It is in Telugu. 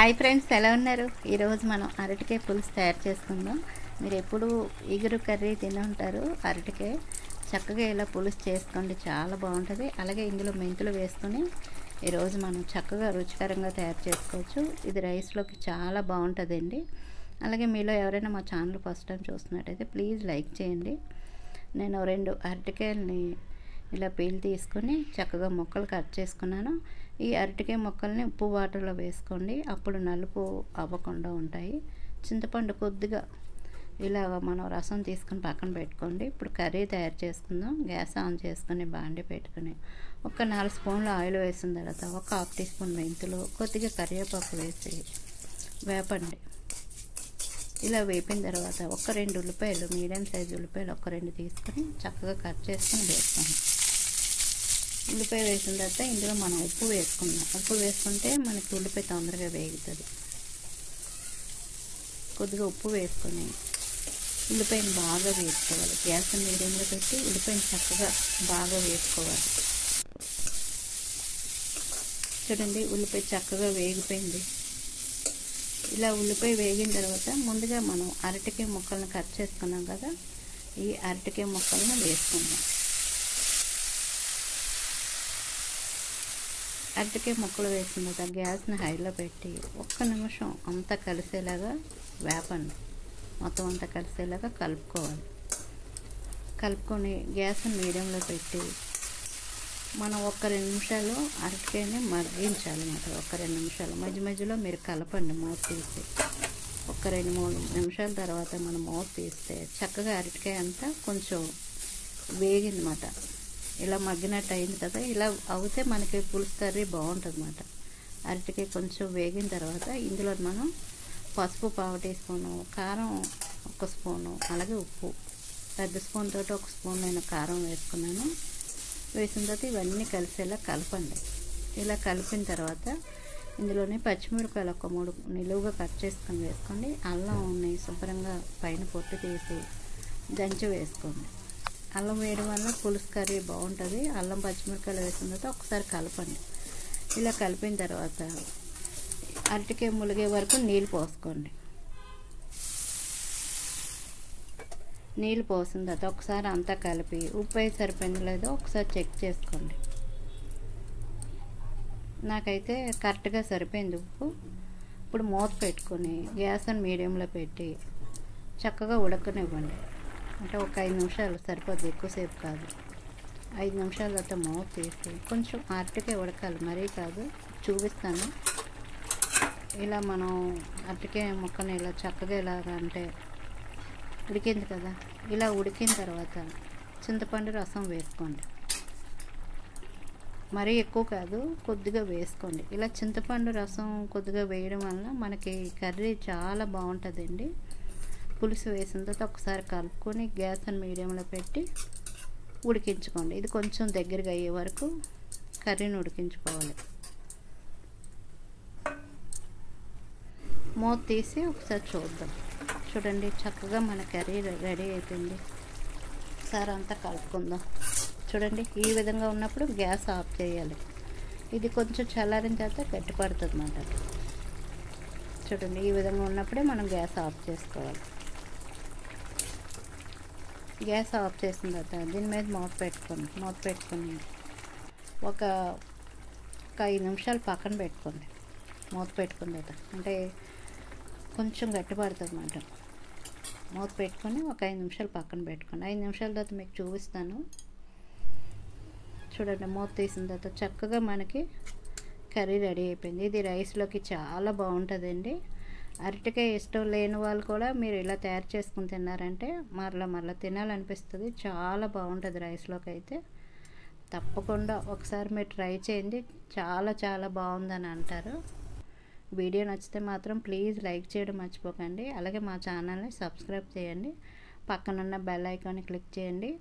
హాయ్ ఫ్రెండ్స్, ఎలా ఉన్నారు? ఈరోజు మనం అరటికాయ పులుసు తయారు చేసుకుందాం. మీరు ఎప్పుడు ఇగురు కర్రీ తిని ఉంటారు. అరటికాయ చక్కగా ఇలా పులుసు చేసుకోండి, చాలా బాగుంటుంది. అలాగే ఇందులో మెంతులు వేసుకొని ఈరోజు మనం చక్కగా రుచికరంగా తయారు చేసుకోవచ్చు. ఇది రైస్లోకి చాలా బాగుంటుందండి. అలాగే మీలో ఎవరైనా మా ఛానల్ ఫస్ట్ టైం చూస్తున్నట్టయితే ప్లీజ్ లైక్ చేయండి. నేను 2 అరటికాయలని ఇలా పీల్ తీసుకొని చక్కగా ముక్కలు కట్ చేసుకున్నాను. ఈ అరటికాయ ముక్కల్ని ఉప్పు వాటర్లో వేసుకోండి, అప్పుడు నలుపు అవ్వకుండా ఉంటాయి. చింతపండు కొద్దిగా ఇలా మనం రసం తీసుకుని పక్కన పెట్టుకోండి. ఇప్పుడు కర్రీ తయారు చేసుకుందాం. గ్యాస్ ఆన్ చేసుకుని బాండి పెట్టుకుని ఒక 4 స్పూన్లు ఆయిల్ వేసిన తర్వాత ఒక 1/2 టీ స్పూన్ మెంతులు, కొద్దిగా కరివేపాకు వేసి వేపండి. ఇలా వేపిన తర్వాత ఒక 2 ఉల్లిపాయలు, మీడియం సైజు ఉల్లిపాయలు ఒక 2 తీసుకొని చక్కగా కట్ చేసుకొని వేసుకోండి. ఉల్లిపాయ వేసిన తర్వాత ఇందులో మనం ఉప్పు వేసుకుందాం. ఉప్పు వేసుకుంటే మనకి ఉల్లిపాయ తొందరగా వేగుతుంది. కొద్దిగా ఉప్పు వేసుకొని ఉల్లిపాయని బాగా వేసుకోవాలి. గ్యాస్ మీడియంలో పెట్టి ఉల్లిపాయని చక్కగా బాగా వేసుకోవాలి. చూడండి, ఉల్లిపాయ చక్కగా వేగిపోయింది. ఇలా ఉల్లిపాయ వేగిన తర్వాత ముందుగా మనం అరటికాయ ముక్కలను కట్ చేసుకున్నాం కదా, ఈ అరటికాయ ముక్కలను వేసుకుందాం. అరటికాయ ముక్కలు వేసిన తర్వాత గ్యాస్ని హైలో పెట్టి 1 నిమిషం అంతా కలిసేలాగా వేపండి. మొత్తం అంతా కలిసేలాగా కలుపుకోవాలి. కలుపుకొని గ్యాస్ని మీడియంలో పెట్టి మనం ఒక 2 నిమిషాలు అరటికాయని మగ్గించాలన్నమాట. ఒక 2 నిమిషాలు మధ్య మధ్యలో మీరు కలపండి మూత తీసి. ఒక 2-3 నిమిషాల తర్వాత మనం మూత తీస్తే చక్కగా అరటికాయ అంతా కొంచెం వేగిందన్నమాట. ఇలా మగ్గినట్టు అయింది కదా. ఇలా అవుతే మనకి పులుసు కర్రీ బాగుంటుంది అన్నమాట. అరటికాయ కొంచెం వేగిన తర్వాత ఇందులో మనం పసుపు 1/2 టీ స్పూను, కారం 1 స్పూను, అలాగే ఉప్పు పెద్ద స్పూన్ తోటి 1 స్పూన్ నేను కారం వేసుకున్నాను. వేసిన తర్వాత ఇవన్నీ కలిసేలా కలపండి. ఇలా కలిపిన తర్వాత ఇందులోనే పచ్చిమిరపకాయలు ఒక 3 నిలువుగా కట్ చేసుకొని వేసుకోండి. అల్లంని శుభ్రంగా పైన పొట్టు తీసి దంచి వేసుకోండి. అల్లం వేయడం వల్ల పులుసు కర్రీ బాగుంటుంది. అల్లం పచ్చిమిరపకాయలు వేసిన తర్వాత ఒకసారి కలపండి. ఇలా కలిపిన తర్వాత అరటికాయ ములిగే వరకు నీళ్ళు పోసుకోండి. నీళ్ళు పోసిన తర్వాత ఒకసారి అంతా కలిపి ఉప్పు అయితే సరిపోయిందో లేదో ఒకసారి చెక్ చేసుకోండి. నాకైతే కరెక్ట్గా సరిపోయింది ఉప్పు. ఇప్పుడు మూత పెట్టుకొని గ్యాస్ని మీడియంలో పెట్టి చక్కగా ఉడకనివ్వండి. అంటే ఒక 5 నిమిషాలు సరిపోద్ది, ఎక్కువసేపు కాదు. 5 నిమిషాల తర్వాత మూత తీసి కొంచెం అరటికాయ ఉడకాలి, మరీ కాదు, చూపిస్తాను. ఇలా మనం అరటికాయ ముక్కని ఇలా చక్కగా ఇలాగ అంటే ఉడికింది కదా. ఇలా ఉడికిన తర్వాత చింతపండు రసం వేసుకోండి. మరీ ఎక్కువ కాదు, కొద్దిగా వేసుకోండి. ఇలా చింతపండు రసం కొద్దిగా వేయడం వల్ల మనకి కర్రీ చాలా బాగుంటుందండి. పులుసు వేసిన తర్వాత ఒకసారి కలుపుకొని గ్యాస్ని మీడియంలో పెట్టి ఉడికించుకోండి. ఇది కొంచెం దగ్గరగా అయ్యే వరకు కర్రీని ఉడికించుకోవాలి. మూత తీసి ఒకసారి చూద్దాం. చూడండి, చక్కగా మన కర్రీ రెడీ అయిపోయింది. ఒకసారి అంతా కలుపుకుందాం. చూడండి, ఈ విధంగా ఉన్నప్పుడు గ్యాస్ ఆఫ్ చేయాలి. ఇది కొంచెం చల్లారిన తర్వాత గట్టిపడుతుంది అన్నమాట. చూడండి, ఈ విధంగా ఉన్నప్పుడే మనం గ్యాస్ ఆఫ్ చేసుకోవాలి. గ్యాస్ ఆఫ్ చేసిన తర్వాత దీని మీద మూత పెట్టుకొని ఒక 5 నిమిషాలు పక్కన పెట్టుకోండి. మూత పెట్టుకున్న తర్వాత అంటే కొంచెం గట్టిపడుతుంది అన్నమాట. మూత పెట్టుకొని ఒక 5 నిమిషాలు పక్కన పెట్టుకోండి. 5 నిమిషాల తర్వాత మీకు చూపిస్తాను. చూడండి, మూత తీసిన తర్వాత చక్కగా మనకి కర్రీ రెడీ అయిపోయింది. ఇది రైస్లోకి చాలా బాగుంటుందండి. అరటికాయ ఇష్టం లేని వాళ్ళు కూడా మీరు ఇలా తయారు చేసుకుని తిన్నారంటే మరలా తినాలనిపిస్తుంది. చాలా బాగుంటుంది రైస్లోకి అయితే. తప్పకుండా ఒకసారి మీరు ట్రై చేయండి, చాలా చాలా బాగుందని అంటారు. వీడియో నచ్చితే మాత్రం ప్లీజ్ లైక్ చేయడం మర్చిపోకండి. అలాగే మా ఛానల్ని సబ్స్క్రైబ్ చేయండి. పక్కనున్న బెల్ ఐకాన్ని క్లిక్ చేయండి.